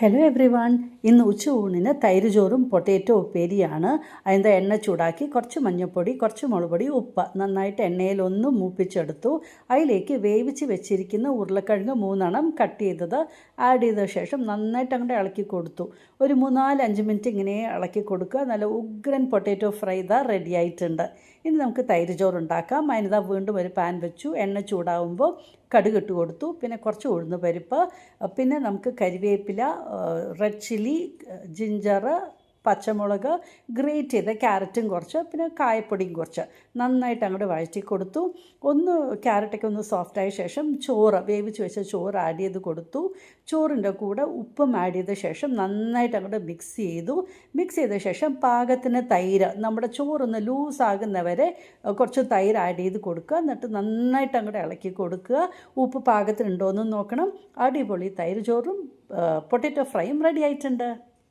Hello every one. ഇന്ന് ഉച്ചയൂണിന് തൈര് ചോറും പൊട്ടേറ്റോ ഉപ്പേരിയാണ്. അതിൻ്റെ എണ്ണ ചൂടാക്കി കുറച്ച് മഞ്ഞൾപ്പൊടി, കുറച്ച് മുളകുപൊടി, ഉപ്പ് നന്നായിട്ട് എണ്ണയിലൊന്ന് മൂപ്പിച്ചെടുത്തു. അതിലേക്ക് വേവിച്ച് വെച്ചിരിക്കുന്ന ഉരുളക്കിഴങ്ങ് 3 കട്ട് ചെയ്തത് ആഡ് ചെയ്ത ശേഷം നന്നായിട്ട് അങ്ങോട്ട് ഇളക്കി കൊടുത്തു. ഒരു 3-5 മിനിറ്റ് ഇങ്ങനെ ഇളക്കി കൊടുക്കുക. നല്ല ഉഗ്രൻ പൊട്ടേറ്റോ ഫ്രൈ ഇതാ റെഡി ആയിട്ടുണ്ട്. ഇനി നമുക്ക് തൈര് ചോറുണ്ടാക്കാം. അതിനിതാ വീണ്ടും ഒരു പാൻ വെച്ചു. എണ്ണ ചൂടാവുമ്പോൾ കടുക് ഇട്ട് കൊടുത്തു. പിന്നെ കുറച്ച് ഉഴുന്ന് പരിപ്പ്, പിന്നെ നമുക്ക് കരിവേപ്പില, റെഡ് ചില്ലി, ജിഞ്ചർ, പച്ചമുളക്, ഗ്രേറ്റ് ചെയ്ത ക്യാരറ്റും കുറച്ച്, പിന്നെ കായപ്പൊടിയും കുറച്ച് നന്നായിട്ട് അങ്ങോട്ട് വഴറ്റി കൊടുത്തു. ക്യാരറ്റൊക്കെ ഒന്ന് സോഫ്റ്റായ ശേഷം വേവിച്ച് വെച്ച ചോറ് ആഡ് ചെയ്ത് കൊടുത്തു. ചോറിൻ്റെ കൂടെ ഉപ്പും ആഡ് ചെയ്ത ശേഷം നന്നായിട്ട് അങ്ങോട്ട് മിക്സ് ചെയ്ത ശേഷം പാകത്തിന് തൈര്, നമ്മുടെ ചോറൊന്ന് ലൂസാകുന്നവരെ കുറച്ച് തൈര് ആഡ് ചെയ്ത് കൊടുക്കുക. എന്നിട്ട് നന്നായിട്ട് അങ്ങോട്ട് ഇളക്കി കൊടുക്കുക. ഉപ്പ് പാകത്തിനുണ്ടോ എന്ന് നോക്കണം. അടിപൊളി തൈര് ചോറും പൊട്ടറ്റോ ഫ്രൈയും റെഡി ആയിട്ടുണ്ട്.